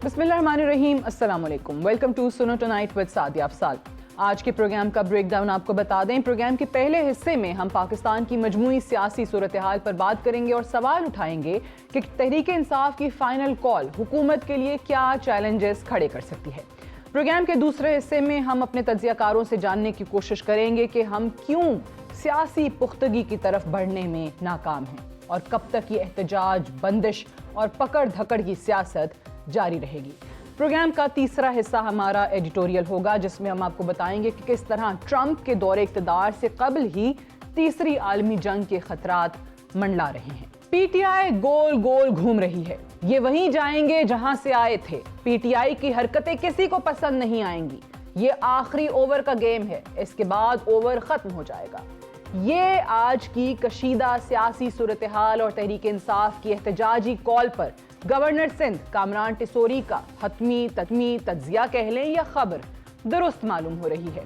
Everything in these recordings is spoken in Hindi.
बिस्मिल्लाहिर्रहमानिर्रहीम, अस्सलाम वालेकुम। वेलकम टू सुनो टुनाइट विद सादिया अफसाल। आज के प्रोग्राम का ब्रेकडाउन आपको बता दें। प्रोग्राम के पहले हिस्से में हम पाकिस्तान की मजमूई सियासी सूरत हाल पर बात करेंगे और सवाल उठाएंगे कि तहरीक इंसाफ की फाइनल कॉल हुकूमत के लिए क्या चैलेंजेस खड़े कर सकती है। प्रोग्राम के दूसरे हिस्से में हम अपने तज्जियाकारों से जानने की कोशिश करेंगे कि हम क्यों सियासी पुख्तगी की तरफ बढ़ने में नाकाम हैं और कब तक ये एहतजाज, बंदिश और पकड़ धकड़ की सियासत जारी रहेगी। प्रोग्राम का तीसरा हिस्सा हमारा एडिटोरियल होगा, जिसमें हम आपको बताएंगे कि किस तरह ट्रंप के दौरे इक़्तिदार से कबल ही तीसरी आलमी जंग के खतरात मंडला रहे हैं। पीटीआई गोल गोल घूम रही है, ये वहीं जाएंगे जहां से आए थे। पीटीआई की हरकतें किसी को पसंद नहीं आएंगी। ये आखिरी ओवर का गेम है, इसके बाद ओवर खत्म हो जाएगा। ये आज की कशीदा सियासी सूरत हाल और तहरीक इंसाफ की एहतजाजी कॉल पर गवर्नर सिंध कामरान टिसोरी का हतमी तत्मी तज्जिया कह लें या खबर दुरुस्त मालूम हो रही है।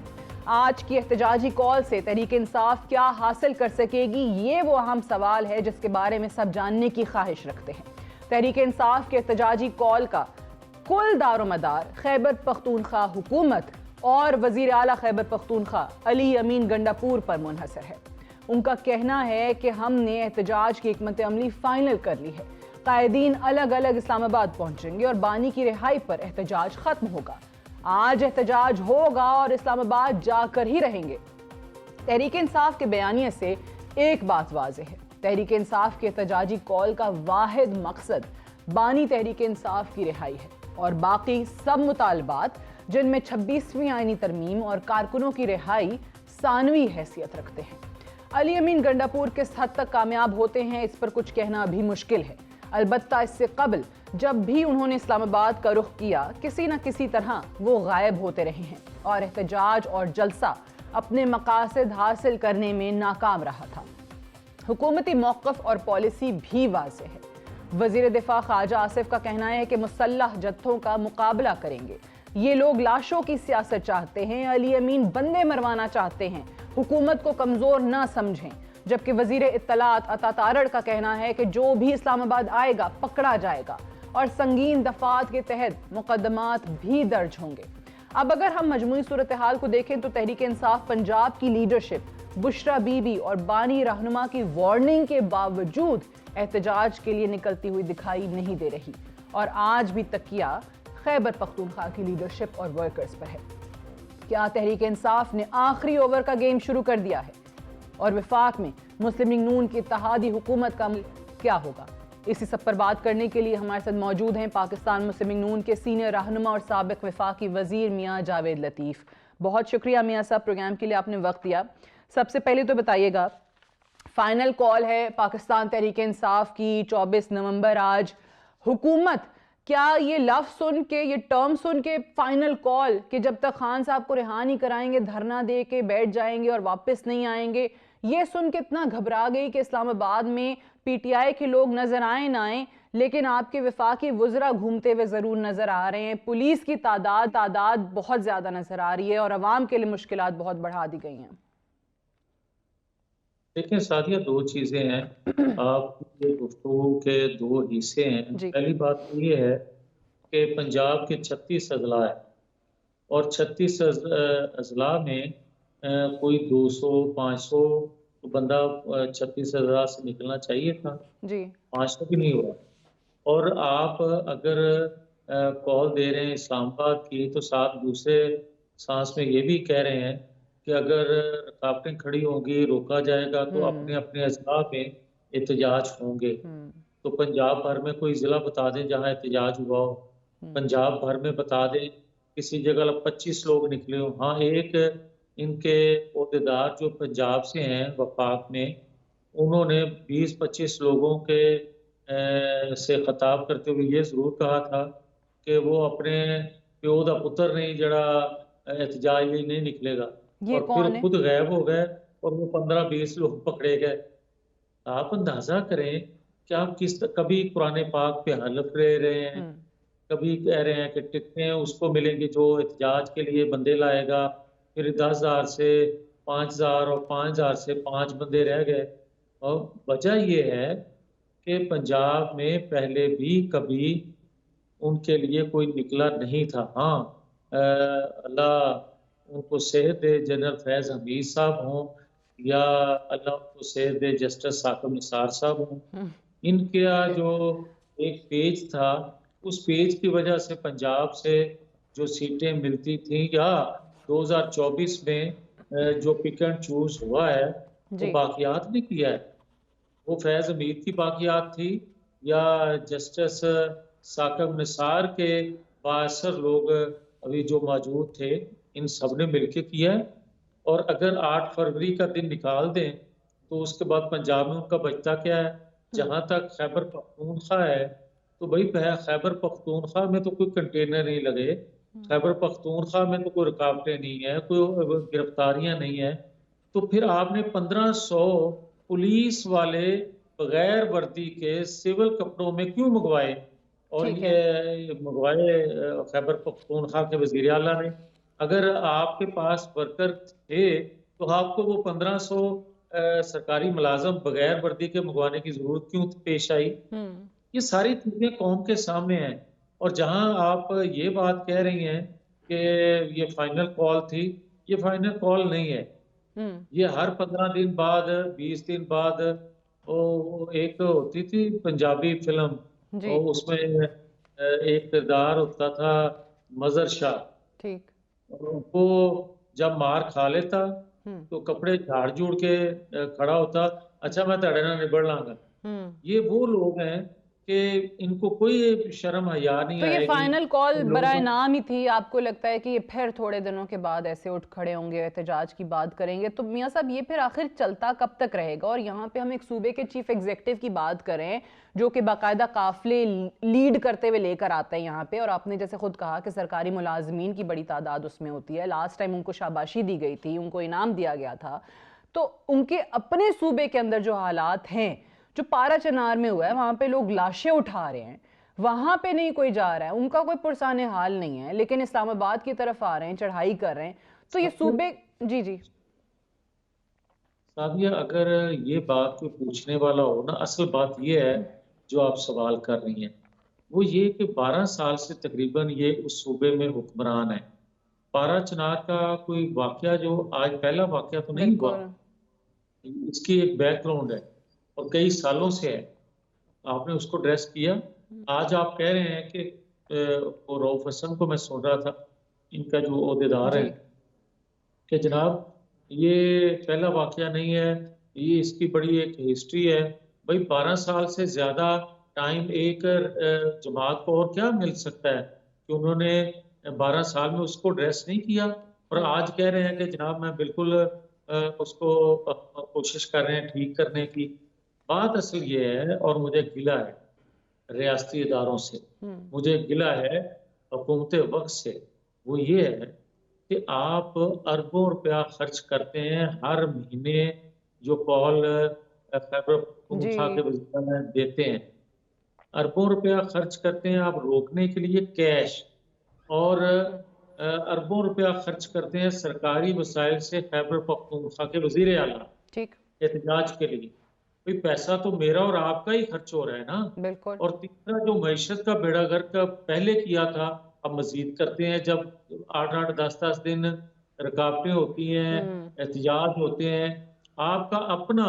आज की एहतजाजी कॉल से तहरीक इंसाफ क्या हासिल कर सकेगी, ये वो अहम सवाल है जिसके बारे में सब जानने की ख्वाहिश रखते हैं। तहरीक इंसाफ के एहतजाजी कॉल का कुल दारोमदार खैबर पख्तूनख्वा हुकूमत और वजीर आला खैबर पख्तूनख्वा अली अमीन गंडापुर पर मुनहसर है। उनका कहना है कि हमने एहतजाज की हिकमत अमली फाइनल कर ली है। कायदीन अलग अलग इस्लामाबाद पहुंचेंगे और बानी की रिहाई पर एहतजाज खत्म होगा। आज एहतजाज होगा और इस्लामाबाद जाकर ही रहेंगे। तहरीक इंसाफ के बयानिए से एक बात वाज़ेह है, तहरीक इंसाफ के एहतजाजी कॉल का वाहिद मकसद बानी तहरीक इंसाफ की रिहाई है और बाकी सब मुतालबात जिनमें 26वीं आईनी तरमीम और कारकुनों की रिहाई सानवी हैसियत रखते हैं। अली अमीन गंडापुर किस हद तक कामयाब होते हैं, इस पर कुछ कहना भी मुश्किल है। अलबत्ता इससे कबल जब भी उन्होंने इस्लामाबाद का रुख किया, किसी न किसी तरह वो गायब होते रहे हैं और एहतजाज और जलसा अपने मकासद हासिल करने में नाकाम रहा था। हुकूमती मौक़िफ़ और पॉलिसी भी वाज़ेह है। वज़ीर दिफ़ा ख्वाजा आसिफ का कहना है कि मुसल्लह जत्थों का मुकाबला करेंगे। ये लोग लाशों की सियासत चाहते हैं, अली अमीन बंदे मरवाना चाहते हैं, हुकूमत को कमज़ोर ना समझें। जबकि वज़ीर इत्तलात अता तारड़ का कहना है कि जो भी इस्लामाबाद आएगा पकड़ा जाएगा और संगीन दफ़ात के तहत मुकदमात भी दर्ज होंगे। अब अगर हम मजमूई सूरत हाल को देखें तो तहरीक इंसाफ पंजाब की लीडरशिप बुशरा बीबी और बानी रहनुमा की वार्निंग के बावजूद एहतजाज के लिए निकलती हुई दिखाई नहीं दे रही और आज भी तकिया खैबर पख्तूनख्वा की लीडरशिप और वर्कर्स पर है। क्या तहरीक इंसाफ ने आखिरी ओवर का गेम शुरू कर दिया है और वफाक में मुस्लिम लीग नून की इत्तेहादी हुकूमत का क्या होगा? इसी सब पर बात करने के लिए हमारे साथ मौजूद हैं पाकिस्तान मुस्लिम लीग नून के सीनियर रहनुमा और साबिक वफाकी वजीर मियाँ जावेद लतीफ़। बहुत शुक्रिया मियाँ साहब, प्रोग्राम के लिए आपने वक्त दिया। सबसे पहले तो बताइएगा, फाइनल कॉल है पाकिस्तान तहरीक इंसाफ की 24 नवंबर आज। हुकूमत क्या ये लफ्ज़ सुन के, ये टर्म सुन के फाइनल कॉल कि जब तक खान साहब को रिहा नहीं कराएंगे धरना दे के बैठ जाएंगे और वापस नहीं आएंगे, ये सुन के इतना घबरा गई कि इस्लामाबाद में पीटीआई के लोग नजर आए ना आए, लेकिन आपके वफाकी वज़रा घूमते हुए ज़रूर नज़र आ रहे हैं। पुलिस की तादाद बहुत ज़्यादा नज़र आ रही है और अवाम के लिए मुश्किलात बहुत बढ़ा दी गई हैं। देखिए सादिया, दो चीज़ें हैं। आपके गुफ्तगू के दो हिस्से हैं। पहली बात तो ये है कि पंजाब के 36 अजला है और 36 अजला में कोई 200-500 बंदा 36 अजला से निकलना चाहिए था जी। 500 भी नहीं हुआ। और आप अगर कॉल दे रहे हैं इस्लामाबाद की, तो साथ दूसरे सांस में ये भी कह रहे हैं कि अगर रुकावटें खड़ी होंगी, रोका जाएगा तो अपने अपने अजला में एहतजाज होंगे। तो पंजाब भर में कोई ज़िला बता दें जहां एहतजाज हुआ हो, पंजाब भर में बता दें किसी जगह 25 लोग निकले हो। हाँ, एक इनके ओहदेदार जो पंजाब से हैं वफाक में, उन्होंने 20-25 लोगों के से खिताब करते हुए ये ज़रूर कहा था कि वो अपने प्यो दा पुत्र नहीं जड़ा एहतजाज लिए नहीं निकलेगा, और फिर खुद गायब हो गए और वो 15-20 लोग पकड़े गए। आप अंदाजा करें कि आप कभी कुरान पाक पे हलफ ले रहे हैं, कभी कह रहे हैं कि टिकटें उसको मिलेंगी जो एहतजाज के लिए बंदे लाएगा, फिर 10,000 से 5,000 और 5,000 से 5 बंदे रह गए। और वजह ये है कि पंजाब में पहले भी कभी उनके लिए कोई निकला नहीं था। हाँ, अल्लाह उनको सेहत दे, जनरल फैज हमीद साहब हों या अल्लाह उनको सेहत दे जस्टिस साकिब निसार साहब हों, इनका जो एक पेज था, उस पेज की वजह से पंजाब से जो सीटें मिलती थी, या 2024 में जो पिक एंड चूज हुआ है वो जी बाकियात ने किया है। वो फैज हमीद की बाकियात थी या जस्टिस साकिब निसार के बासर लोग अभी जो मौजूद थे, इन सब ने मिलकर किया है। और अगर 8 फरवरी का दिन निकाल दें तो उसके बाद पंजाब में उनका बचता क्या है? जहां तक खैबर पख्तूनख्वा है, तो भाई खैबर पख्तूनख्वा में तो कोई कंटेनर नहीं लगे, खैबर पख्तूनख्वा में तो कोई रुकावटें नहीं है, कोई गिरफ्तारियां नहीं है, तो फिर आपने 1500 पुलिस वाले बगैर वर्दी के सिविल कपड़ों में क्यों मंगवाए? और ठीक है। ये मंगवाए खैबर पख्तूनख्वा के वजीर आला ने। अगर आपके पास वर्कर थे तो आपको वो 1500 सरकारी मुलाजम बगैर वर्दी के मंगवाने की जरूरत क्यों पेश आई? ये सारी चीजें कौम के सामने हैं। और जहां आप ये बात कह रही हैं कि ये फाइनल कॉल थी, ये फाइनल कॉल नहीं है। ये हर 15 दिन बाद, 20 दिन बाद, वो एक होती थी पंजाबी फिल्म, जी और उसमें एक किरदार होता था मजर शाह। ठीक। वो जब मार खा लेता तो कपड़े झाड़ झूड़ के खड़ा होता, अच्छा मैं तेरे नाल निबड़ लांगा। ये वो लोग हैं कि इनको कोई शर्म हया नहीं तो ये आएगी फाइनल कॉल इन बराए लोगों। नाम ही थी, आपको लगता है कि ये फिर थोड़े दिनों के बाद ऐसे उठ खड़े होंगे, एहतजाज की बात करेंगे? तो मियां साहब ये फिर आखिर चलता कब तक रहेगा? और यहाँ पे हम एक सूबे के चीफ एग्जीक्यूटिव की बात करें जो कि बाकायदा काफिले लीड करते हुए लेकर आते हैं यहाँ पे, और आपने जैसे खुद कहा कि सरकारी मुलाजमीन की बड़ी तादाद उसमें होती है, लास्ट टाइम उनको शाबाशी दी गई थी, उनको इनाम दिया गया था, तो उनके अपने सूबे के अंदर जो हालात हैं, जो पारा चनार में हुआ है, वहां पे लोग लाशें उठा रहे हैं, वहां पे नहीं कोई जा रहा है, उनका कोई पुरसाने हाल नहीं है, लेकिन इस्लामाबाद की तरफ आ रहे हैं, चढ़ाई कर रहे हैं। तो ये सूबे। जी जी। सादिया, अगर ये बात कोई पूछने वाला हो ना, असल बात ये है जो आप सवाल कर रही हैं, वो ये कि 12 साल से तकरीबन ये उस सूबे में हुक्मरान है। पारा चनार का कोई वाकया जो आज पहला वाकया तो नहीं हुआ, बिल्कुल। इसकी एक बैकग्राउंड है और कई सालों से है। आपने उसको ड्रेस किया। आज आप कह रहे हैं कि वो रऊफ हसन को मैं सुन रहा था, इनका जो ओहदेदार है, जी कि जनाब ये पहला वाकया नहीं है, ये इसकी बड़ी एक हिस्ट्री है। भाई 12 साल से ज्यादा टाइम एक जमात को और क्या मिल सकता है कि उन्होंने 12 साल में उसको ड्रेस नहीं किया, और आज कह रहे हैं कि जनाब मैं बिल्कुल उसको कोशिश कर रहे हैं ठीक करने की। बात असल ये है, और मुझे गिला है रियासती इदारों से, मुझे गिला है हुकूमत वक्त से, वो ये है कि आप अरबों रुपया खर्च करते हैं हर महीने, जो कॉल खैबर जी। पख्तूनख्वा के वजीर में देते हैं, अरबों रुपया खर्च करते हैं आप रोकने के लिए कैश, और अरबों रुपया खर्च करते हैं सरकारी वसाइल से खैबर पख्तूनख्वा के वजीर आला ठीक। एहतजाज के लिए। भाई पैसा तो मेरा और आपका ही खर्च हो रहा है ना। बिल्कुल। और तीसरा, जो मईशत का बेड़ा गर्क का पहले किया था, अब मजीद करते हैं। जब 8-8 10-10 दिन रुकावटें होती हैं, एहतजाज होते हैं, आपका अपना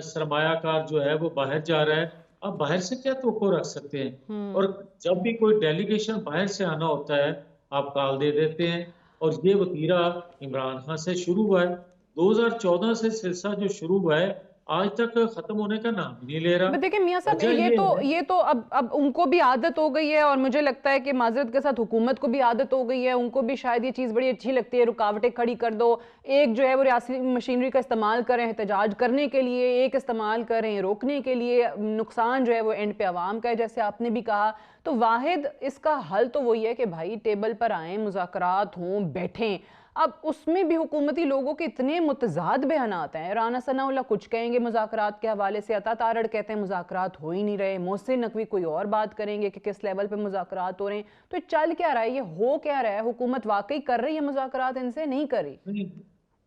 सरमायाकार जो है वो बाहर जा रहा है, आप बाहर से क्या तवक्को रख सकते हैं? और जब भी कोई डेलीगेशन बाहर से आना होता है, आप कॉल दे देते हैं। और ये वतीरा इमरान खान से शुरू हुआ है, 2014 से सिलसिला जो शुरू हुआ है, आज तक खत्म होने का नाम ही नहीं ले रहा। बट देखिए मियां साहब, वजह ये है, ये तो अब उनको भी आदत हो गई है, और मुझे लगता है कि माजरत के साथ हुकूमत को भी आदत हो गई है, उनको भी शायद ये चीज़ बड़ी अच्छी लगती है, रुकावटें खड़ी कर दो। एक जो है वो रियासती मशीनरी का इस्तेमाल करें एहतजाज करने के लिए, एक इस्तेमाल करें रोकने के लिए, नुकसान जो है वो एंड पे आवाम का है, जैसे आपने भी कहा। तो वाहिद इसका हल तो वही है कि भाई टेबल पर आएँ, मुज़ाकरात हों, बैठें। अब उसमें भी हुकूमती लोगों के इतने मुतजाद बयानात हैं, राना सनाउल्लाह कुछ कहेंगे मुज़ाकरात के हवाले से, अता तारड़ कहते हैं मुज़ाकरात हो ही नहीं रहे, मोहसिन नकवी कोई और बात करेंगे कि किस लेवल पे मुज़ाकरात हो रहे हैं। तो चल क्या रहा है, ये हो क्या रहा है? हुकूमत वाकई कर रही है मुज़ाकरात इनसे, नहीं कर रही? नहीं,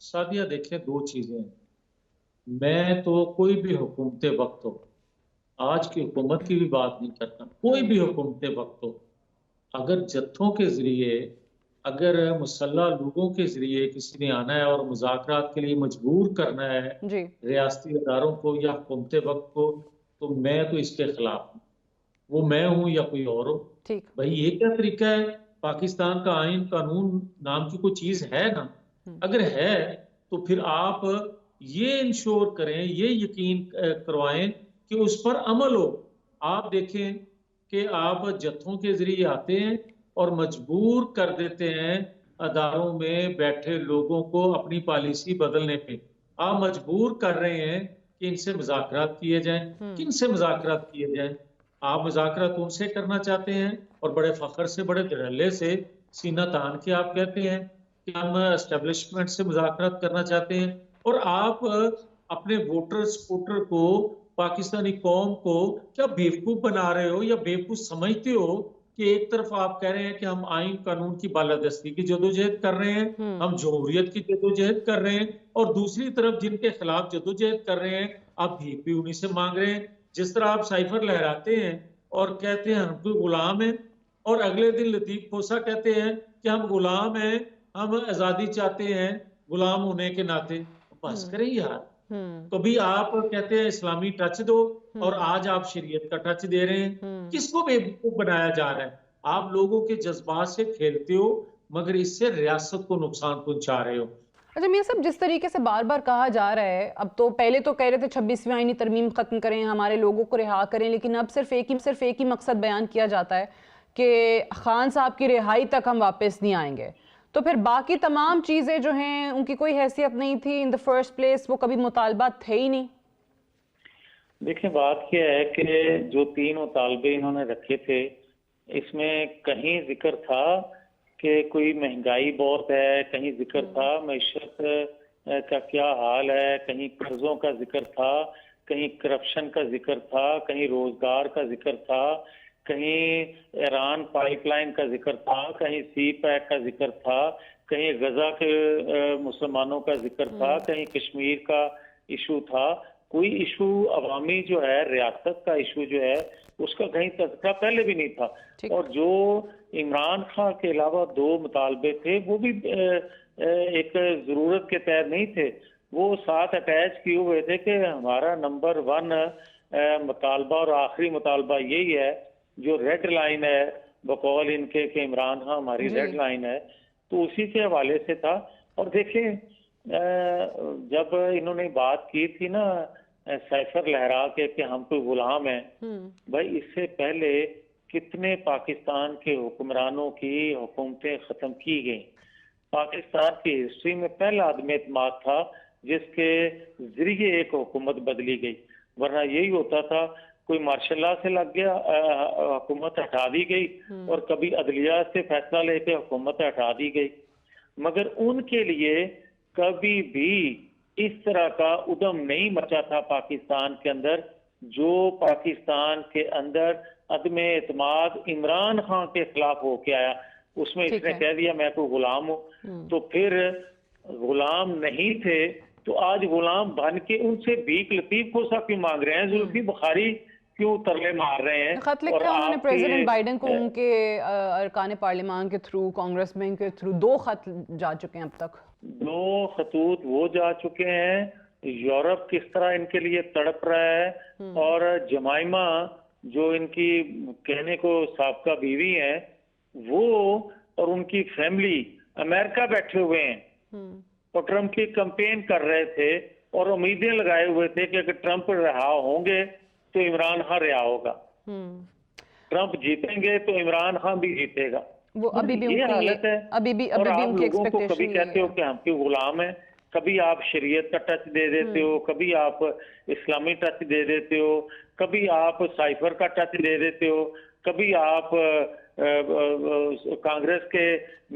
सादिया देखिए, दो चीजें हैं। मैं तो कोई भी हुकूमत वक्त हो, आज की हुकूमत की भी बात नहीं करता, कोई भी हुकूमत वक्त हो, अगर जत्थों के जरिए, अगर मुसल्लह लोगों के जरिए किसी ने आना है और मुज़ाकरात के लिए मजबूर करना है जी। रियासती इदारों को या हुकूमत वक्त को, तो मैं तो इसके खिलाफ हूँ। वो मैं हूं या कोई और हो। ठीक। भाई ये क्या तरीका है? पाकिस्तान का आइन कानून नाम की कोई चीज है ना? अगर है तो फिर आप ये इंश्योर करें, ये यकीन करवाएं कि उस पर अमल हो। आप देखें कि आप जत्थों के जरिए आते हैं और मजबूर कर देते हैं अदारों में बैठे लोगों को अपनी पॉलिसी बदलने पे। आप मजबूर कर रहे हैं कि इनसे मुज़ाकरात किए जाएं। किन से मुज़ाकरात किए जाएं? आप मुज़ाकरात उनसे करना चाहते हैं और बड़े फख्र से, बड़े धड़ल्ले से सीना तान के आप कहते हैं कि हम एस्टेब्लिशमेंट से मुज़ाकरात करना चाहते हैं, और आप अपने वोटर सपोर्टर को, पाकिस्तानी कौम को क्या बेवकूफ बना रहे हो या बेवकूफ समझते हो कि एक तरफ आप कह रहे हैं कि हम आइन कानून की बालादस्ती की जदोजहद कर रहे हैं, हम जमहूरियत की जदोजहद कर रहे हैं, और दूसरी तरफ जिनके खिलाफ जदोजहद कर रहे हैं आप भीख भी उन्हीं से मांग रहे हैं। जिस तरह आप साइफर लहराते हैं और कहते हैं हम कोई गुलाम हैं, और अगले दिन लतीफ खोसा कहते हैं कि हम गुलाम हैं, हम आजादी चाहते हैं गुलाम होने के नाते। बस करें यार। कभी आप कहते हैं इस्लामी टच दो और आज आप शरीयत का टच दे रहे हैं। किसको बेवकूफ बनाया जा रहा है? आप लोगों के जज्बात से खेलते हो, मगर इससे रियासत को नुकसान पहुंचा रहे हो। अच्छा मियां साहब, जिस तरीके से बार बार कहा जा रहा है, अब तो पहले तो कह रहे थे 26वीं आईनी तरमीम खत्म करें, हमारे लोगों को रिहा करें, लेकिन अब सिर्फ एक ही मकसद बयान किया जाता है कि खान साहब की रिहाई तक हम वापस नहीं आएंगे। तो फिर बाकी तमाम चीज़ें जो हैं उनकी कोई हैसियत नहीं थी इन द फर्स्ट प्लेस, वो कभी मुतालबा थे ही नहीं। देखिए, बात क्या है कि जो 3 मुतालबे इन्होंने रखे थे, इसमें कहीं जिक्र था कि कोई महंगाई बहुत है, कहीं जिक्र था मैशत का क्या हाल है, कहीं कर्जों का जिक्र था, कहीं करप्शन का जिक्र था, कहीं रोजगार का जिक्र था, कहीं ईरान पाइपलाइन का जिक्र था, कहीं सी पैक का जिक्र था, कहीं गजा के मुसलमानों का जिक्र था, कहीं कश्मीर का इशू था। कोई इशू अवामी जो है, रियासत का इशू जो है, उसका कहीं तज़किरा पहले भी नहीं था। और जो इमरान खान के अलावा 2 मुतालबे थे, वो भी एक जरूरत के तहत नहीं थे, वो साथ अटैच किए हुए थे कि हमारा नंबर 1 मुतालबा और आखिरी मुतालबा यही है, जो रेड लाइन है बकौल इनके कि इमरान खान हमारी रेड लाइन है, तो उसी के हवाले से था। और देखें, जब इन्होंने बात की थी ना साइफर लहरा के कि हम कोई गुलाम हैं, भाई इससे पहले कितने पाकिस्तान के हुक्मरानों की हुकूमतें खत्म की गई। पाकिस्तान की हिस्ट्री में पहला आदमी एतमाद था जिसके जरिए एक हुकूमत बदली गई, वरना यही होता था कोई मार्शल लॉ से लग गया, हुकूमत हटा दी गई, और कभी अदलिया से फैसला लेके हुकूमत हटा दी गई। मगर उनके लिए कभी भी इस तरह का उद्यम नहीं मचा था पाकिस्तान के अंदर, जो पाकिस्तान के अंदर अदम एतमाद इमरान खान के खिलाफ होके आया। उसमें इसने कह दिया मैं कोई गुलाम हूं, तो फिर गुलाम नहीं थे तो आज गुलाम बन के उनसे भीख लतीफ खोसा क्यों मांग रहे हैं, जुल्फी बुखारी क्यों तरले मार रहे हैं। खत लिखा उन्होंने प्रेसिडेंट बाइडेन को, उनके अरकान पार्लियामान के थ्रू, कांग्रेस में के थ्रू 2 खत जा चुके हैं अब तक। 2 खतूत वो जा चुके हैं। यूरोप किस तरह इनके लिए तड़प रहा है, और जमाइमा जो इनकी कहने को साबका बीवी है, वो और उनकी फैमिली अमेरिका बैठे हुए हैं और ट्रंप की कैंपेन कर रहे थे और उम्मीदें लगाए हुए थे कि अगर ट्रंप रहा होंगे तो इमरान खान रिहा होगा, ट्रंप जीतेंगे तो इमरान खान भी जीतेगा। वो अभी भी ये हालत है। और आप लोगों को कभी कहते हो कि हम क्यों गुलाम हैं, कभी आप शरीयत का टच दे देते हो, कभी आप इस्लामी टच दे देते हो, कभी आप साइफर का टच दे देते हो, कभी आप कांग्रेस के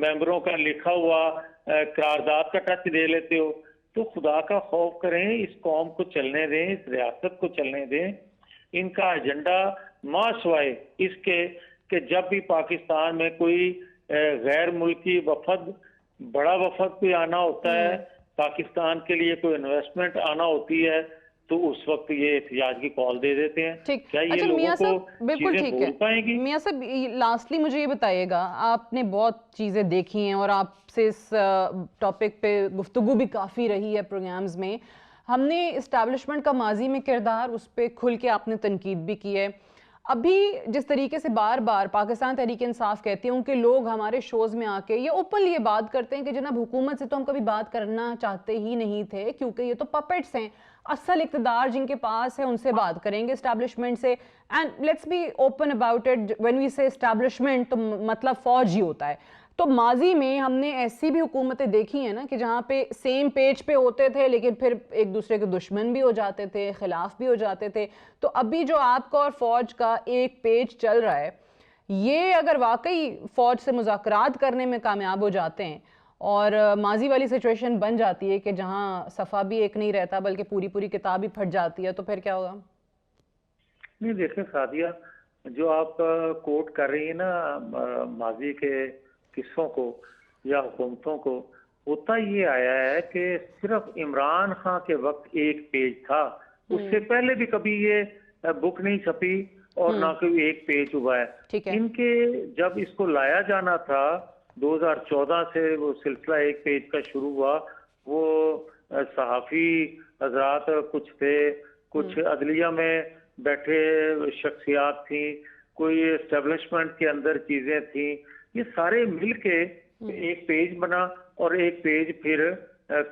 मेंबरों का लिखा हुआ करारदाद का टच दे लेते हो। तो खुदा का खौफ करें, इस कौम को चलने दें, इस रियासत को चलने दें। इनका एजेंडा मासवाए इसके कि जब भी पाकिस्तान में कोई गैर मुल्की वफद, बड़ा वफद कोई आना होता है, पाकिस्तान के लिए कोई इन्वेस्टमेंट आना होती है, तो उस वक्त ये एहतिजाज की कॉल दे देते हैं। ठीक। क्या ये अच्छा लोगों मियां को साहब, बिल्कुल चीजें ठीक भूल है पाएंगी? मियां साहब, लास्टली मुझे ये बताइएगा, आपने बहुत चीज़ें देखी हैं और आपसे इस टॉपिक पे गुफ्तगू भी काफ़ी रही है प्रोग्राम्स में। हमने इस्टेब्लिशमेंट का माजी में किरदार, उस पर खुल के आपने तनकीद भी की है। अभी जिस तरीके से बार बार पाकिस्तान तहरीक इंसाफ कहती है, उनके लोग हमारे शोज़ में आके ये ओपनली ये बात करते हैं कि जनाब हुकूमत से तो हम कभी बात करना चाहते ही नहीं थे, क्योंकि ये तो पपेट्स हैं, असल इक़्तिदार जिनके पास है उनसे बात करेंगे इस्टेब्लिशमेंट से। And let's be open about it, when we say establishment तो मतलब फ़ौज ही होता है। तो माजी में हमने ऐसी भी हुकूमतें देखी हैं ना कि जहाँ पे सेम पेज पे होते थे लेकिन फिर एक दूसरे के दुश्मन भी हो जाते थे, खिलाफ भी हो जाते थे। तो अभी जो आपका और फौज का एक पेज चल रहा है, ये अगर वाकई फौज से मुज़ाकरात करने में कामयाब हो जाते हैं और माजी वाली सिचुएशन बन जाती है कि जहाँ सफ़ा भी एक नहीं रहता बल्कि पूरी पूरी किताब ही फट जाती है, तो फिर क्या होगा? नहीं देखें सादिया, जो आप कोट कर रही है ना माजी के किस्सों को या हुकूमतों को, होता ये आया है कि सिर्फ इमरान खान के वक्त एक पेज था, उससे पहले भी कभी ये बुक नहीं छपी और ना कोई एक पेज हुआ है। इनके जब इसको लाया जाना था 2014 से वो सिलसिला एक पेज का शुरू हुआ, वो सहाफी हजरात कुछ थे, कुछ अदलिया में बैठे शख्सियात थी, कोई एस्टेब्लिशमेंट के अंदर चीजें थी, ये सारे मिलके एक पेज बना और एक पेज फिर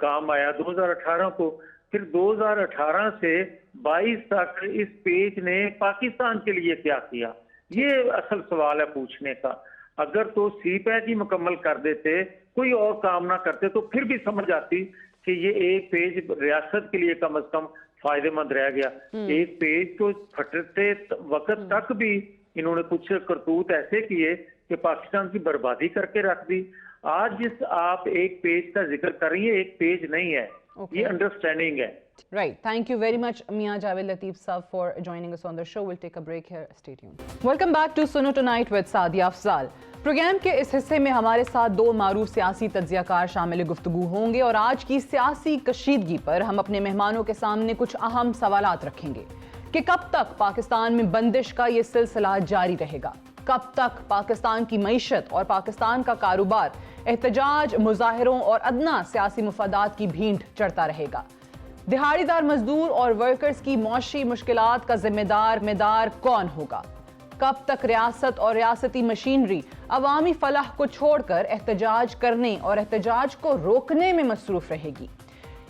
काम आया 2018 को। फिर 2018 से 22 तक इस पेज ने पाकिस्तान के लिए क्या किया, ये असल सवाल है पूछने का। अगर तो सी पैक ही मुकम्मल कर देते, कोई और काम ना करते, तो फिर भी समझ आती कि ये एक पेज रियासत के लिए कम से कम फायदेमंद रह गया। एक पेज तो फटते वक्त तक भी इन्होंने कुछ करतूत ऐसे किए कि पाकिस्तान की बर्बादी करके रख दी। आज जिस आप एक पेज का जिक्र कर रही है, एक पेज नहीं है, ये अंडरस्टैंडिंग है। Right. Thank you very much, Mia Javed Lateef Saab, for joining us on the show. We'll take a break here. Stay tuned. Welcome back to Suno Tonight with Sadia Afzal. Programme के इस हिस्से में हमारे साथ दो मारूफ सियासी तज्जियाकार शामिल गुफ्तगू होंगे और आज की सियासी कशीदगी पर हम अपने मेहमानों के सामने कुछ अहम सवालात रखेंगे कि कब तक पाकिस्तान में बंदिश का ये सिलसिला जारी रहेगा, कब तक पाकिस्तान की मईशत और पाकिस्तान का कारोबार एहतजाज, मुजाहिरों और अदना सियासी मुफादात की भींट चढ़ता रहेगा, दिहाड़ीदार मजदूर और वर्कर्स की मौशी मुश्किलात का जिम्मेदार कौन होगा, कब तक रियासत और रियासती मशीनरी अवामी फलाह को छोड़कर एहतजाज करने और एहतजाज को रोकने में मसरूफ रहेगी।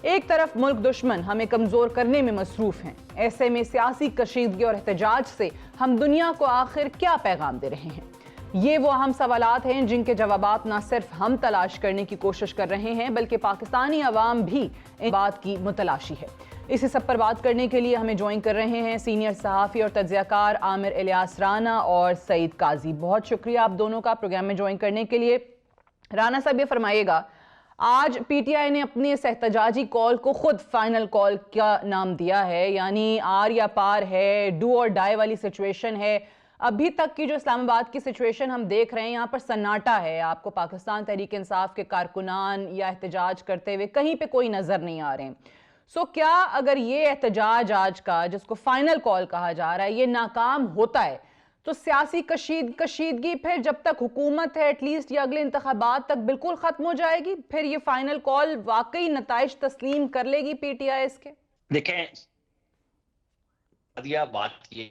एक तरफ मुल्क दुश्मन हमें कमजोर करने में मसरूफ हैं, ऐसे में सियासी कशीदगी और एहतजाज से हम दुनिया को आखिर क्या पैगाम दे रहे हैं? ये वो अहम सवालात हैं जिनके जवाबात ना सिर्फ हम तलाश करने की कोशिश कर रहे हैं बल्कि पाकिस्तानी अवाम भी इस बात की मुतलाशी है। इसी सब पर बात करने के लिए हमें ज्वाइन कर रहे हैं सीनियर सहाफ़ी और तज्जियाकार आमिर इलियास राना और सईद काजी। बहुत शुक्रिया आप दोनों का प्रोग्राम में ज्वाइन करने के लिए। राना साहब, ये फरमाइएगा, आज पीटीआई ने अपनी इस एहतजाजी कॉल को खुद फाइनल कॉल का नाम दिया है, यानी आर या पार है, डू और डाई वाली सिचुएशन है। अभी तक की जो इस्लामाबाद की सिचुएशन हम देख रहे हैं, यहाँ पर सन्नाटा है, आपको पाकिस्तान तहरीक इंसाफ के कारकुनान या एहतजाज करते हुए कहीं पे कोई नजर नहीं आ रहे हैं। सो क्या अगर ये एहतजाज आज का, जिसको फाइनल कॉल कहा जा रहा है, ये नाकाम होता है तो सियासी कशीदगी फिर जब तक हुकूमत है एटलीस्ट या अगले इंतखाबात तक बिल्कुल खत्म हो जाएगी? फिर ये फाइनल कॉल वाकई नताइज तस्लीम कर लेगी पीटीआई इसके? देखें बात ये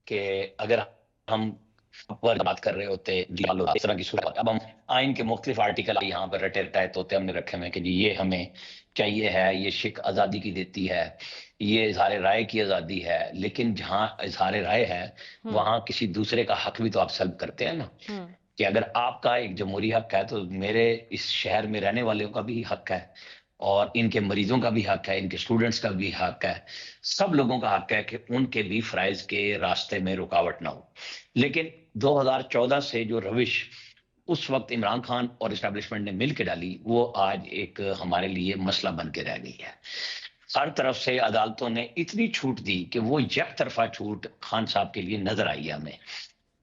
कि अगर हम पर बात कर रहे होते इस तरह की सूरत, अब हम आइन के मुख्तलिफ आर्टिकल यहाँ पर रटे रटाए तोते हमने रखे हुए कि जी ये हमें चाहिए है, ये शिक आज़ादी की देती है, ये इजहार राय की आज़ादी है, लेकिन जहाँ इजहार राय है वहाँ किसी दूसरे का हक भी तो आप सल्ब करते हैं ना, कि अगर आपका एक जमहूरी हक है तो मेरे इस शहर में रहने वालों का भी हक है और इनके मरीजों का भी हक है, इनके स्टूडेंट्स का भी हक है, सब लोगों का हक है कि उनके भी फ़राइज़ के रास्ते में रुकावट ना हो। लेकिन 2014 से जो रविश उस वक्त इमरान खान और इस्टेब्लिशमेंट ने मिल के डाली, वो आज एक हमारे लिए मसला बन के रह गई है। हर तरफ से अदालतों ने इतनी छूट दी कि वो एक तरफा छूट खान साहब के लिए नजर आई है हमें।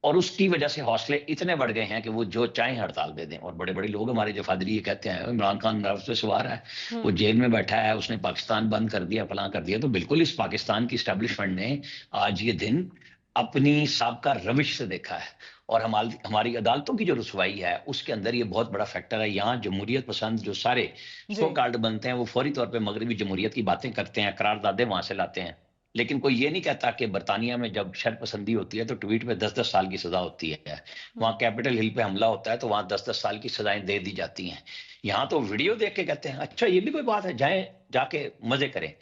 और उसकी वजह से हौसले इतने बढ़ गए हैं कि वो जो चाहे हड़ताल दे दें। और बड़े बड़े लोग हमारे जो फादरी ये कहते हैं इमरान खान नर्व से सवार है, वो जेल में बैठा है, उसने पाकिस्तान बंद कर दिया, फलां कर दिया। तो बिल्कुल इस पाकिस्तान की स्टैब्लिशमेंट ने आज ये दिन अपनी साबका रविश से देखा है। और हमारी अदालतों की जो रसवाई है उसके अंदर ये बहुत बड़ा फैक्टर है। यहाँ जमहूरियत पसंद जो सारे सो कार्ड बनते हैं वो फौरी तौर पे मगरबी जमहूरियत की बातें करते हैं, करारदादे वहां से लाते हैं। लेकिन कोई ये नहीं कहता कि बरतानिया में जब शर पसंदी होती है तो ट्वीट पे 10-10 साल की सजा होती है। वहां कैपिटल हिल पे हमला होता है तो वहां 10-10 साल की सजाएं दे दी जाती हैं। यहाँ तो वीडियो देख के कहते हैं अच्छा ये भी कोई बात है, जाए जाके मजे करें।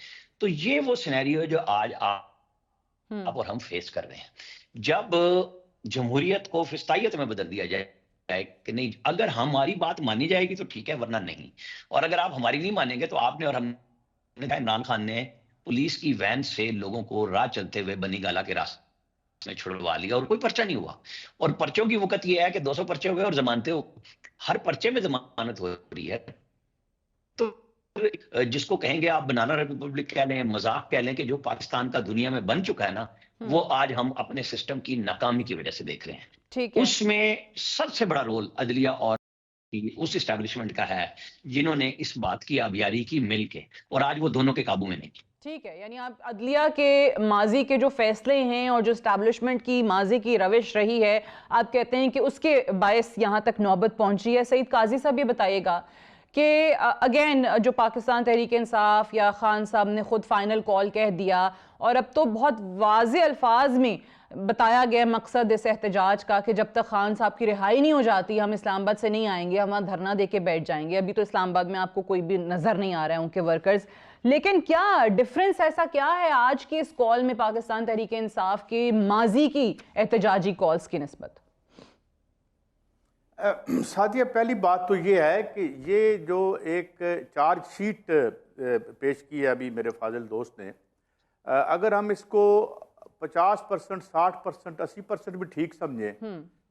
तो ये वो सिनेरियो जो आज आप और हम फेस कर रहे हैं। जब जमहूरियत को फिस्तायत में बदल दिया जाए कि नहीं, अगर हमारी बात मानी जाएगी तो ठीक है, वरना नहीं। और अगर आप हमारी नहीं मानेंगे तो आपने और हमने कहा इमरान खान ने पुलिस की वैन से लोगों को राह चलते हुए बनी गाला के रास्ते में छुड़वा लिया और कोई पर्चा नहीं हुआ। और पर्चों की वक़्त यह है कि 200 पर्चे हो गए और जमानतें हर पर्चे में जमानत हो रही है। तो जिसको कहेंगे आप बनाना रिपब्लिक कह लें, मजाक कह लें, कि जो पाकिस्तान का दुनिया में बन चुका है ना, वो आज हम अपने सिस्टम की नाकामी की वजह से देख रहे हैं। ठीक है। उसमें सबसे बड़ा रोल अदलिया और उस एस्टैब्लिशमेंट का है जिन्होंने इस बात की आबियारी की मिल के, और आज वो दोनों के काबू में नहीं। ठीक है, यानी आप अदलिया के माजी के जो फैसले हैं और जो एस्टैब्लिशमेंट की माजी की रविश रही है, आप कहते हैं कि उसके बायस यहाँ तक नौबत पहुंची है। सईद काजी साहब ये बताइएगा कि अगेन जो पाकिस्तान तहरीक इंसाफ या खान साहब ने खुद फाइनल कॉल कह दिया और अब तो बहुत वाज़े अल्फाज में बताया गया मकसद इस एहतजाज का कि जब तक खान साहब की रिहाई नहीं हो जाती हम इस्लामाबाद से नहीं आएंगे, हम वहाँ धरना दे के बैठ जाएंगे। अभी तो इस्लामाबाद में आपको कोई भी नज़र नहीं आ रहा है उनके वर्कर्स, लेकिन क्या डिफरेंस ऐसा क्या है आज की इस कॉल में पाकिस्तान तहरीक इंसाफ के माजी की एहतजाजी कॉल्स की निस्बत? सादिया, पहली बात तो ये है कि ये जो एक चार्जशीट पेश की है अभी मेरे फाजिल दोस्त ने, अगर हम इसको 50%, 60%, 80% भी ठीक समझें तो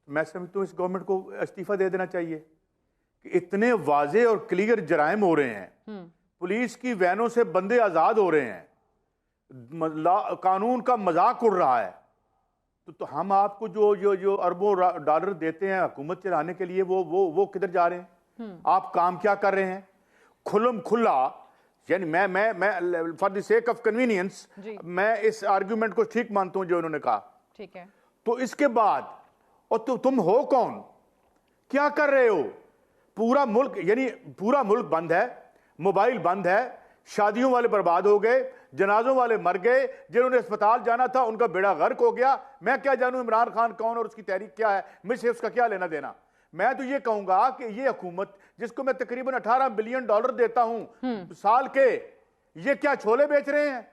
मैं समझता हूँ इस गवर्नमेंट को इस्तीफा दे देना चाहिए कि इतने वाजे और क्लियर जराइम हो रहे हैं, पुलिस की वैनों से बंदे आज़ाद हो रहे हैं, कानून का मजाक उड़ रहा है, तो हम आपको जो अरबों डॉलर देते हैं हुकूमत चलाने के लिए वो किधर जा रहे हैं? आप काम क्या कर रहे हैं? खुल्लम खुल्ला, यानी मैं for the sake of convenience मैं इस आर्ग्यूमेंट को ठीक मानता हूं जो उन्होंने कहा। ठीक है। तो इसके बाद और तुम हो कौन? क्या कर रहे हो? पूरा मुल्क, यानी पूरा मुल्क बंद है, मोबाइल बंद है, शादियों वाले बर्बाद हो गए, जनाजों वाले मर गए, जिन्होंने अस्पताल जाना था उनका बेड़ा गर्क हो गया। मैं क्या जानूं इमरान खान कौन और उसकी तहरीक क्या है, मुझसे उसका क्या लेना देना। मैं तो ये कहूंगा कि ये हुकूमत जिसको मैं तकरीबन 18 बिलियन डॉलर देता हूं साल के, ये क्या छोले बेच रहे हैं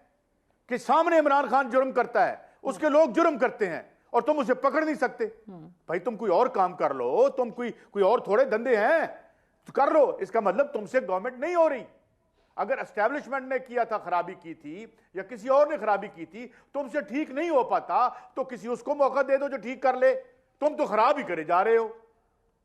कि सामने इमरान खान जुर्म करता है, उसके लोग जुर्म करते हैं और तुम उसे पकड़ नहीं सकते? भाई तुम कोई और काम कर लो, तुम कोई और थोड़े धंधे हैं तो कर लो। इसका मतलब तुमसे गवर्नमेंट नहीं हो रही। अगर एस्टैब्लिशमेंट ने किया था, खराबी की थी, या किसी और ने खराबी की थी, तुमसे ठीक नहीं हो पाता तो किसी उसको मौका दे दो जो ठीक कर ले। तुम तो खराब ही करे जा रहे हो।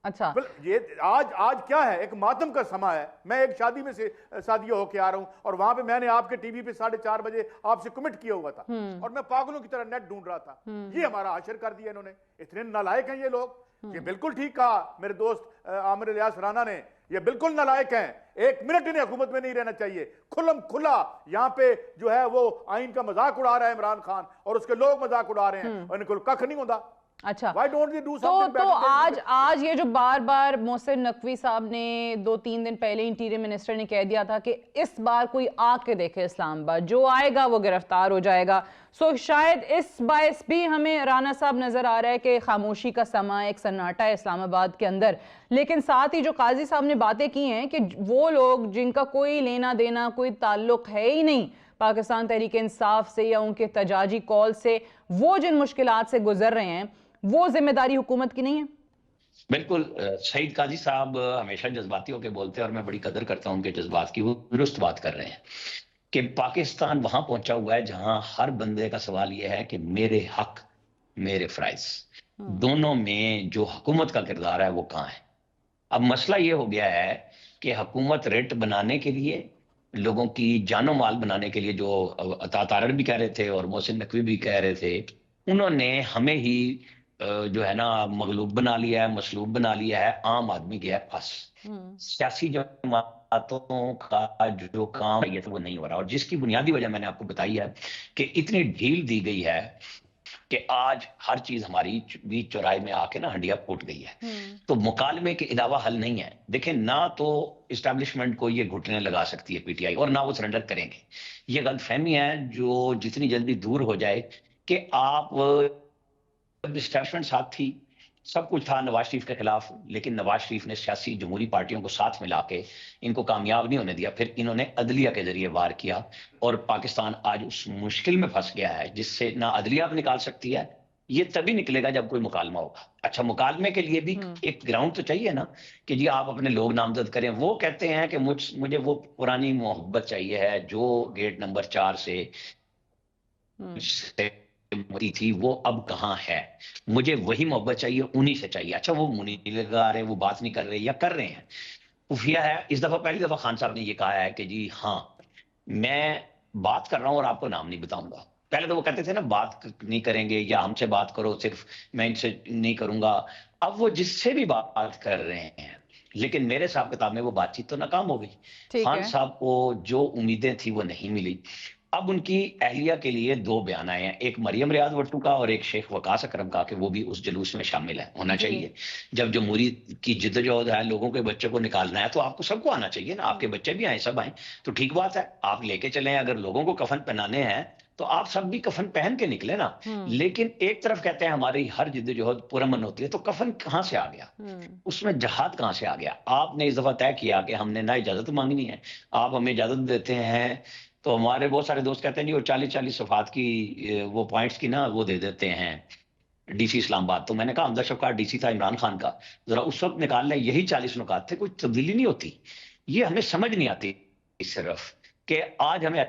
अच्छा, ये आज क्या है, एक मातम का समा है। मैं एक शादी में से शादियां होके आ रहा हूं और वहां पे मैंने आपके टीवी पे 4:30 बजे आपसे कमिट किया हुआ था और मैं पागलों की तरह नेट ढूंढ रहा था। ये हमारा हशर कर दिया इन्होंने। इतने नालायक हैं ये लोग। ये बिल्कुल ठीक कहा मेरे दोस्त आमिर इलियास राना ने, ये बिल्कुल नालायक हैं। एक मिनट इन्हें हुकूमत में नहीं रहना चाहिए। खुल्लम खुला यहाँ पे जो है वो आइन का मजाक उड़ा रहा है इमरान खान और उसके लोग मजाक उड़ा रहे हैं और इनको कख नहीं होता। अच्छा, Why don't they do something तो better? आज ये जो बार बार मोहसिन नकवी साहब ने 2-3 दिन पहले इंटीरियर मिनिस्टर ने कह दिया था कि इस बार कोई आके देखे इस्लामाबाद, जो आएगा वो गिरफ्तार हो जाएगा। सो शायद इस बायस भी हमें राना साहब नजर आ रहा है कि खामोशी का समा, एक सन्नाटा है इस्लामाबाद के अंदर। लेकिन साथ ही जो काजी साहब ने बातें की हैं कि वो लोग जिनका कोई लेना देना, कोई ताल्लुक है ही नहीं पाकिस्तान तहरीक इंसाफ से या उनके तजाजी कॉल से, वो जिन मुश्किलात से गुजर रहे हैं, वो जिम्मेदारी हुकूमत की नहीं है? बिल्कुल। सईद काजी साहब हमेशा जज्बाती होकर बोलते हैं और मैं बड़ी कदर करता हूं उनके जज्बात की। वो दुरुस्त बात कर रहे हैं कि पाकिस्तान वहां पहुंचा हुआ है जहां हर बंदे का सवाल यह है कि मेरे हक मेरे फ्राइज, दोनों में जो हुकूमत का किरदार है वो कहाँ है। अब मसला ये हो गया है कि हुकूमत रेट बनाने के लिए, लोगों की जानो माल बनाने के लिए, जो अता तारड़ भी कह रहे थे और मोहसिन नकवी भी कह रहे थे, उन्होंने हमें ही जो है ना मगलूब बना लिया है, मसलूब बना लिया है, आम आदमी गया है फंस। सियासी जमातों का जो काम है वो नहीं हो रहा, और जिसकी बुनियादी वजह मैंने आपको बताई है कि इतनी ढील दी गई है कि आज हर चीज हमारी बीच चौराहे में आके ना हंडिया फूट गई है। तो मुकालमे के अलावा हल नहीं है। देखें, ना तो इस्टेब्लिशमेंट को ये घुटने लगा सकती है पीटीआई, और ना वो सरेंडर करेंगे। ये गलतफहमी है जो जितनी जल्दी दूर हो जाए कि आप इस्टेब्लिशमेंट साथ थी, सब कुछ था नवाज शरीफ के खिलाफ, लेकिन नवाज शरीफ ने सियासी जमहूरी पार्टियों को साथ मिला के इनको कामयाब नहीं होने दिया। फिर इन्होंने अदलिया के जरिए वार किया, और पाकिस्तान आज उस मुश्किल में फंस गया है जिससे ना अदलिया अब निकाल सकती है। ये तभी निकलेगा जब कोई मुकालमा होगा। अच्छा, मुकालमे के लिए भी एक ग्राउंड तो चाहिए ना, कि जी आप अपने लोग नामजद करें। वो कहते हैं कि मुझे वो पुरानी मोहब्बत चाहिए है जो गेट नंबर 4 से थी, वो अब कहाँ है। मुझे वही मोहब्बत चाहिए, उन्हीं से चाहिए। अच्छा, वो मुनी लगा रहे, वो बात नहीं कर रहे या कर रहे हैं, खुफिया है। इस दफा पहली दफा खान साहब ने ये कहा है कि जी हाँ, मैं बात कर रहा हूं और आपको नाम नहीं बताऊंगा। पहले तो वो कहते थे ना बात नहीं करेंगे या हमसे बात करो, सिर्फ मैं इनसे नहीं करूंगा। अब वो जिससे भी बात कर रहे हैं, लेकिन मेरे हिसाब किताब में वो बातचीत तो नाकाम हो गई। खान साहब को जो उम्मीदें थी वो नहीं मिली। अब उनकी अहलिया के लिए 2 बयान आए हैं, एक मरियम रियाज भट्टू का और एक शेख वकास अकरम का, कि वो भी उस जुलूस में शामिल है, होना चाहिए। जब जमहूरी की जिद्दोजहद है, लोगों के बच्चों को निकालना है, तो आपको सबको आना चाहिए ना। आपके बच्चे भी आए, सब आए तो ठीक बात है, आप लेके चलें। अगर लोगों को कफन पहनाने हैं तो आप सब भी कफन पहन के निकले ना। लेकिन एक तरफ कहते हैं हमारी हर जिद्दोजहद पुरअमन होती है, तो कफन कहां से आ गया, उसमें जहाद कहां से आ गया। आपने इस दफा तय किया कि हमने ना इजाजत मांगनी है, आप हमें इजाजत देते हैं। तो हमारे बहुत सारे दोस्त कहते हैं जी वो 40-40 सफात की वो पॉइंट्स की ना वो दे देते हैं डीसी इस्लामाबाद। तो मैंने कहा हमजा शफकात डीसी था इमरान खान का, जरा उस वक्त निकाल लें, यही 40 नुकात थे, कोई तब्दीली नहीं होती। ये हमें समझ नहीं आती सिर्फ कि आज हमें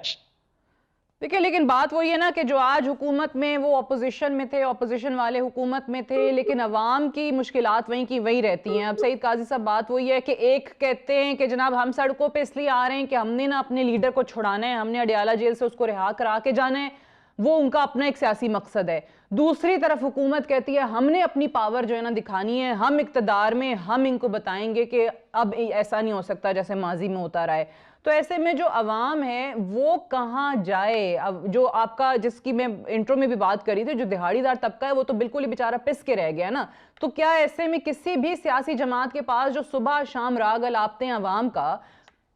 देखिए, लेकिन बात वही है ना कि जो आज हुकूमत में वो अपोजिशन में थे, अपोजिशन वाले हुकूमत में थे, लेकिन अवाम की मुश्किलात वहीं की वही रहती हैं। अब सईद काजी साहब, बात वही है कि एक कहते हैं कि जनाब हम सड़कों पे इसलिए आ रहे हैं कि हमने ना अपने लीडर को छुड़ाना है, हमने अडियाला जेल से उसको रिहा करा के जाना है, वो उनका अपना एक सियासी मकसद है। दूसरी तरफ हुकूमत कहती है हमने अपनी पावर जो है ना दिखानी है, हम इक़्तिदार में, हम इनको बताएंगे कि अब ऐसा नहीं हो सकता जैसे माजी में होता रहा है। तो ऐसे में जो अवाम है वो कहाँ जाए। अब जो आपका, जिसकी मैं इंट्रो में भी बात करी थी, जो दिहाड़ीदार तबका है वो तो बिल्कुल ही बेचारा पिस के रह गया ना। तो क्या ऐसे में किसी भी सियासी जमात के पास जो सुबह शाम राग अलापते हैं अवाम का,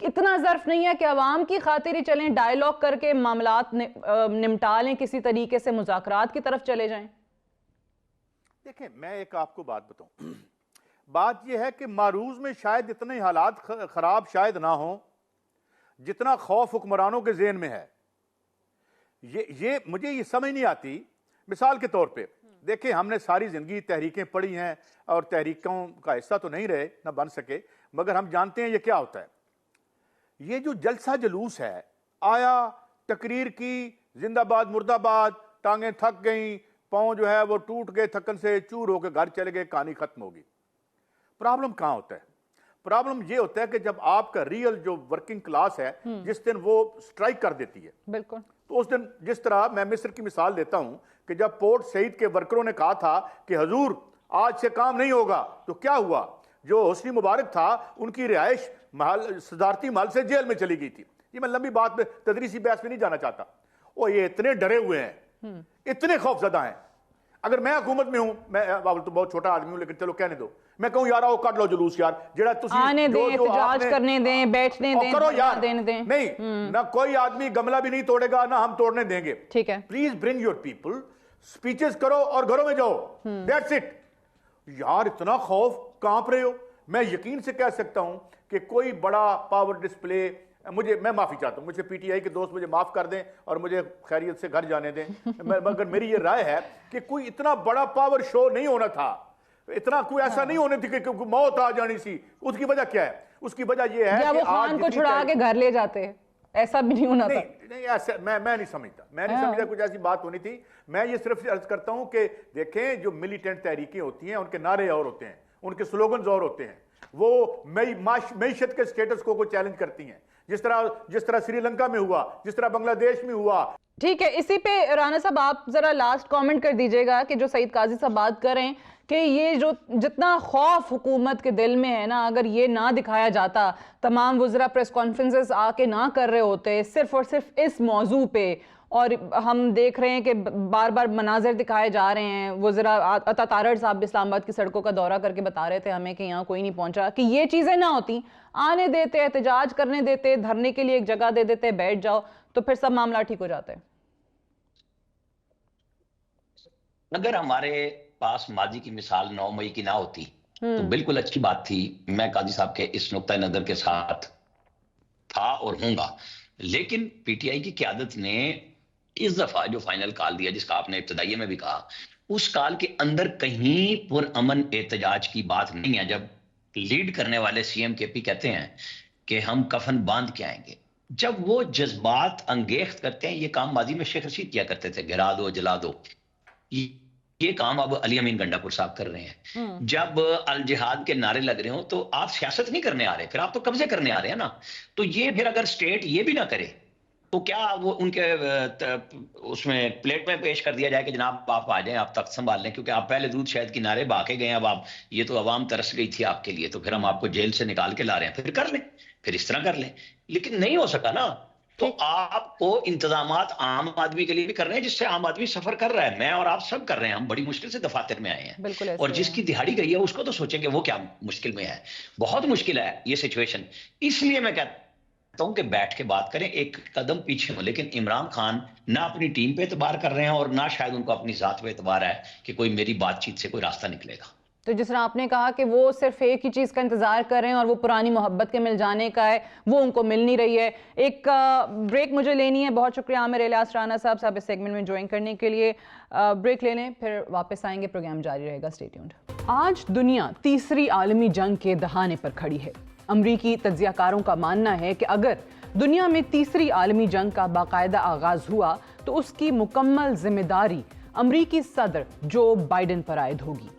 इतना ज़र्फ नहीं है कि अवाम की खातिर ही चलें, डायलॉग करके मामलात निपटा लें, किसी तरीके से मुज़ाकरात की तरफ चले जाएं? देखें, मैं एक आपको बात बताऊं। बात यह है कि मारूज में शायद इतने हालात खराब शायद ना हो जितना खौफ हुक्मरानों के ज़हन में है। ये मुझे ये समझ नहीं आती। मिसाल के तौर पे देखें, हमने सारी ज़िंदगी तहरीकें पढ़ी हैं और तहरीकों का हिस्सा तो नहीं रहे, ना बन सके, मगर हम जानते हैं ये क्या होता है। ये जो जलसा जुलूस है, आया, तकरीर की, जिंदाबाद मुर्दाबाद, टांगें थक गई, पाँव जो है वो टूट गए, थकन से चूर होकर घर चले गए, कहानी खत्म होगी। प्रॉब्लम कहाँ होता है? प्रॉब्लम ये होता है कि जब आपका रियल जो वर्किंग क्लास है, जिस दिन वो स्ट्राइक कर देती है, बिल्कुल, तो उस दिन, जिस तरह मैं मिस्र की मिसाल देता हूं कि जब पोर्ट सईद के वर्करों ने कहा था कि हजूर आज से काम नहीं होगा, तो क्या हुआ? जो हुस्नी मुबारक था उनकी रिहाइश महल, सदारती महल से जेल में चली गई थी। ये मैं लंबी बात में, तदरीसी बहस में नहीं जाना चाहता। और ये इतने डरे हुए हैं, इतने खौफजदा हैं। अगर मैं हुकूमत में हूं, मैं तो बहुत छोटा आदमी हूं, लेकिन चलो कहने दो, मैं कहूं यार आओ काट लो जुलूस यार, जेड़ा तुसी आने दें, एहतजाज करने दें, बैठने दें, करो यार, देने दें। नहीं, ना कोई आदमी गमला भी नहीं तोड़ेगा, ना हम तोड़ने देंगे। ठीक है, please bring your people, speeches करो और घरों में जाओ, दैट्स इट। यार इतना खौफ, कांप रहे हो। मैं यकीन से कह सकता हूं कि कोई बड़ा पावर डिस्प्ले, मैं माफी चाहता हूं, मुझे पीटीआई के दोस्त मुझे माफ कर दें और मुझे खैरियत से घर जाने दें, मगर मेरी ये राय है कि कोई इतना बड़ा पावर शो नहीं होना था, इतना कोई ऐसा नहीं होने थी कि मौत आ जानी सी। उसकी वजह क्या है? उसकी वजह यह है कि वो खान को छुड़ा के घर ले जाते हैं, ऐसा भी नहीं होना था। नहीं ऐसा मैं नहीं समझता, कुछ ऐसी बात होनी थी। मैं ये सिर्फ अर्ज करता हूं कि देखें, जो मिलिटेंट तहरीकें होती हैं उनके नारे और होते हैं, उनके स्लोगन्स और होते हैं, वो मईशत के स्टेटस को चैलेंज करती हैं। जिस तरह श्रीलंका में हुआ, जिस तरह बांग्लादेश में हुआ, ठीक है, इसी पे राना साहब आप जरा लास्ट कमेंट कर दीजिएगा कि जो सईद काजी साहब बात कर रहे हैं कि ये जो जितना खौफ हुकूमत के दिल में है ना, अगर ये ना दिखाया जाता, तमाम वज़रा प्रेस कॉन्फ्रेंसेस आके ना कर रहे होते सिर्फ और सिर्फ इस मौजू पे, और हम देख रहे हैं कि बार बार मनाजिर दिखाए जा रहे हैं। वज़रा अता तारड़ साहब इस्लामाबाद की सड़कों का दौरा करके बता रहे थे हमें कि यहाँ कोई नहीं पहुंचा, कि ये चीज़ें ना होती, आने देते, एहतजाज करने देते, धरने के लिए एक जगह दे देते, बैठ जाओ, तो फिर सब मामला ठीक हो जाता है। अगर हमारे पास माजी की मिसाल 9 मई की ना होती तो बिल्कुल अच्छी बात थी, मैं काजी साहब के इस नुक्ता नजर के साथ था और हूंगा। लेकिन पीटीआई की क़यादत ने इस दफा जो फाइनल कॉल दिया, जिसका आपने इब्तदाइये में भी कहा, उस कॉल के अंदर कहीं पुरअमन एहतजाज की बात नहीं है। जब लीड करने वाले सीएम केपी कहते हैं कि हम कफन बांध के आएंगे, जब वो जज्बात अंगेख्त करते हैं, ये काम माजी में शेख रशीद किया करते थे, गिरा दो जला दो, ये काम अब अली अमीन गंडापुर साहब कर रहे हैं। जब अल जिहाद के नारे लग रहे हो तो आप सियासत नहीं करने आ रहे, फिर आप तो कब्जे करने आ रहे हैं ना। तो ये फिर अगर स्टेट ये भी ना करे तो क्या वो उनके उसमें प्लेट में पेश कर दिया जाए कि जनाब आप आ जाएं, आप तख्त संभाल लें, क्योंकि आप पहले दूध शहद की नारे बाके गए, अब आप, ये तो अवाम तरस गई थी आपके लिए, तो फिर हम आपको जेल से निकाल के ला रहे हैं, फिर कर लें, फिर इस तरह कर लें। लेकिन नहीं हो सका ना, तो आपको इंतजामात आम आदमी के लिए भी कर रहे हैं, जिससे आम आदमी सफर कर रहा है, मैं और आप सब कर रहे हैं, हम बड़ी मुश्किल से दफातर में आए हैं, और जिसकी दिहाड़ी गई है उसको तो सोचें कि वो क्या मुश्किल में है। बहुत मुश्किल है ये सिचुएशन। इसलिए मैं कहता हूं कि बैठ के बात करें, एक कदम पीछे हो। लेकिन इमरान खान ना अपनी टीम पे एतबार कर रहे हैं और ना शायद उनको अपनी जात पे एतबार है कि कोई मेरी बातचीत से कोई रास्ता निकलेगा। तो जिस तरह आपने कहा कि वो सिर्फ एक ही चीज़ का इंतज़ार कर रहे हैं और वो पुरानी मोहब्बत के मिल जाने का है, वो उनको मिल नहीं रही है। एक ब्रेक मुझे लेनी है। बहुत शुक्रिया आमिर इलियास राना साहब इस सेगमेंट में ज्वाइन करने के लिए। ब्रेक ले लें, फिर वापस आएंगे, प्रोग्राम जारी रहेगा, स्टे ट्यून्ड। आज दुनिया तीसरी आलमी जंग के दहाने पर खड़ी है। अमरीकी तज्जियाकारों का मानना है कि अगर दुनिया में तीसरी आलमी जंग का बाकायदा आगाज हुआ तो उसकी मुकम्मल जिम्मेदारी अमरीकी सदर जो बाइडन पर आयद होगी।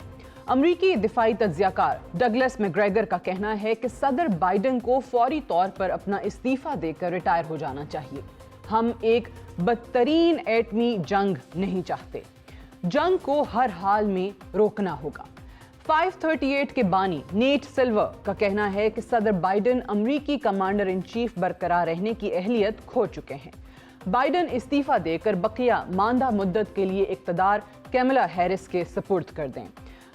अमरीकी दिफाई तज्जियाकार डगलस मैकग्रेगर का कहना है कि सदर बाइडन को फौरी तौर पर अपना इस्तीफा देकर रिटायर हो जाना चाहिए। हम एक बदतरीन एटमी जंग नहीं चाहते, जंग को हर हाल में रोकना होगा। 538 के बानी नेट सिल्वर का कहना है कि सदर बाइडन अमरीकी कमांडर इन चीफ बरकरार रहने की अहलियत खो चुके हैं। बाइडन इस्तीफा देकर बकिया मांदा मुद्दत के लिए इक़्तिदार कैमला हैरिस के सुपुर्द कर दें।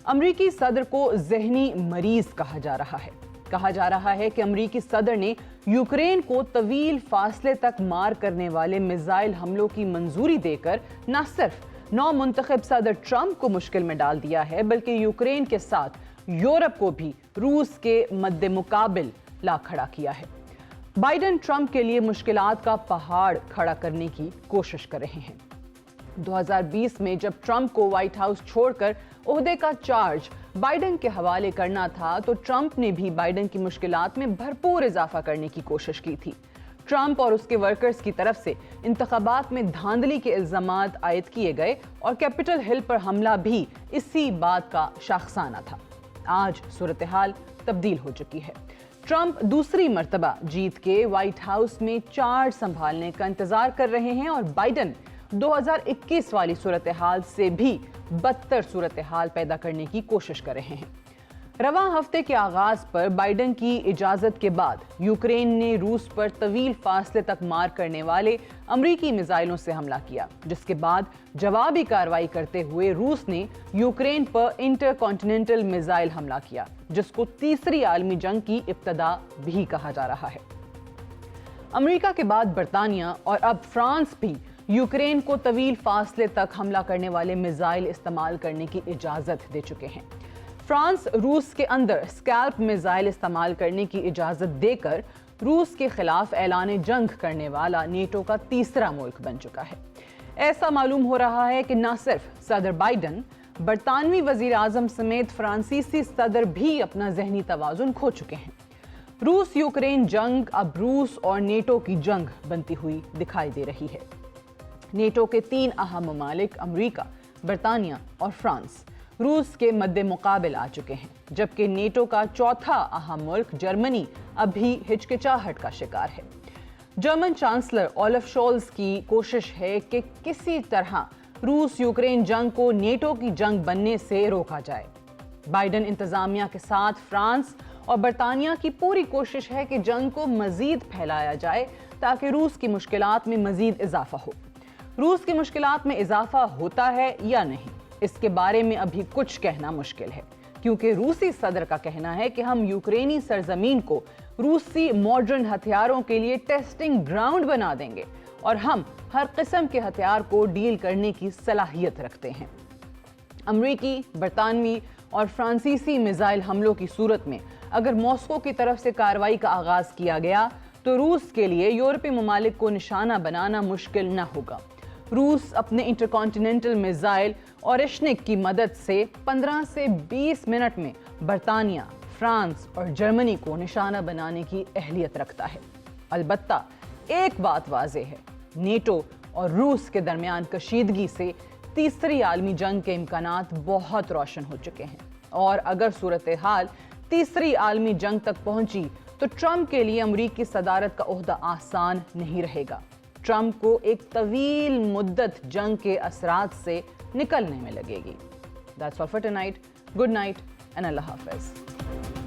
अमरीकी सदर को ज़हनी मरीज कहा जा रहा है। कहा जा रहा है कि अमरीकी सदर ने यूक्रेन को तवील फासले तक मार करने वाले मिसाइल हमलों की मंजूरी देकर न सिर्फ नौ मुंतखब सदर ट्रंप को मुश्किल में डाल दिया है, बल्कि यूक्रेन के साथ यूरोप को भी रूस के मद्दे मुकाबिल ला खड़ा किया है। बाइडन ट्रंप के लिए मुश्किलात का पहाड़ खड़ा करने की कोशिश कर रहे हैं। 2020 में जब ट्रंप को व्हाइट हाउस छोड़कर ओहदे का चार्ज बाइडन के हवाले करना था, तो ट्रंप ने भी बाइडन की मुश्किलात में भरपूर इजाफा करने की कोशिश की थी। ट्रंप और उसके वर्कर्स की तरफ से इंतखाबात में धांधली के इल्जामात आयद किए गए और कैपिटल हिल पर हमला भी इसी बात का शाखसाना था। आज सूरत हाल तब्दील हो चुकी है। ट्रंप दूसरी मर्तबा जीत के व्हाइट हाउस में चार्ज संभालने का इंतजार कर रहे हैं और बाइडन 2021 वाली सूरत हाल से भी बदतर सूरत हाल पैदा करने की कोशिश कर रहे हैं। रवां हफ्ते के आगाज पर बाइडन की इजाजत के बाद यूक्रेन ने रूस पर तवील फासले तक मार करने वाले अमरीकी मिसाइलों से हमला किया, जिसके बाद जवाबी कार्रवाई करते हुए रूस ने यूक्रेन पर इंटरकॉन्टिनेंटल मिसाइल हमला किया, जिसको तीसरी आलमी जंग की इब्तदा भी कहा जा रहा है। अमेरिका के बाद बरतानिया और अब फ्रांस भी यूक्रेन को तवील फासले तक हमला करने वाले मिसाइल इस्तेमाल करने की इजाजत दे चुके हैं। फ्रांस रूस के अंदर स्कैल्प मिसाइल इस्तेमाल करने की इजाजत देकर रूस के खिलाफ ऐलान जंग करने वाला नेटो का तीसरा मुल्क बन चुका है। ऐसा मालूम हो रहा है कि न सिर्फ सदर बाइडन, बरतानवी वजीर आजम समेत फ्रांसीसी सदर भी अपना जहनी तवाजुन खो चुके हैं। रूस यूक्रेन जंग अब रूस और नेटो की जंग बनती हुई दिखाई दे रही है। नेटो के 3 अहम ममालिक अमेरिका, बरतानिया और फ्रांस रूस के मद्दे मुकाबिल आ चुके हैं, जबकि नेटो का चौथा अहम मुल्क जर्मनी अभी हिचकिचाहट का शिकार है। जर्मन चांसलर ओलफ शोल्स की कोशिश है कि किसी तरह रूस यूक्रेन जंग को नेटो की जंग बनने से रोका जाए। बाइडेन इंतजामिया के साथ फ्रांस और बरतानिया की पूरी कोशिश है कि जंग को मजीद फैलाया जाए ताकि रूस की मुश्किलात में मजीद इजाफा हो। रूस की मुश्किलात में इजाफा होता है या नहीं, इसके बारे में अभी कुछ कहना मुश्किल है, क्योंकि रूसी सदर का कहना है कि हम यूक्रेनी सरजमीन को रूसी मॉडर्न हथियारों के लिए टेस्टिंग ग्राउंड बना देंगे और हम हर किस्म के हथियार को डील करने की सलाहियत रखते हैं। अमरीकी, बरतानवी और फ्रांसीसी मिसाइल हमलों की सूरत में अगर मॉस्को की तरफ से कार्रवाई का आगाज किया गया तो रूस के लिए यूरोपीय ममालिक को निशाना बनाना मुश्किल न होगा। रूस अपने इंटरकॉन्टिनेंटल मिसाइल ओरेशनिक की मदद से 15 से 20 मिनट में बरतानिया, फ्रांस और जर्मनी को निशाना बनाने की अहलियत रखता है। अलबत्ता एक बात वाज़ेह है, नेटो और रूस के दरमियान कशीदगी से तीसरी आलमी जंग के इम्कानात बहुत रोशन हो चुके हैं और अगर सूरत हाल तीसरी आलमी जंग तक पहुंची तो ट्रंप के लिए अमरीकी सदारत का ओहदा आसान नहीं रहेगा। ट्रंप को एक तवील मुद्दत जंग के असरात से निकलने में लगेगी। That's all for tonight. Good night and Allah Hafiz.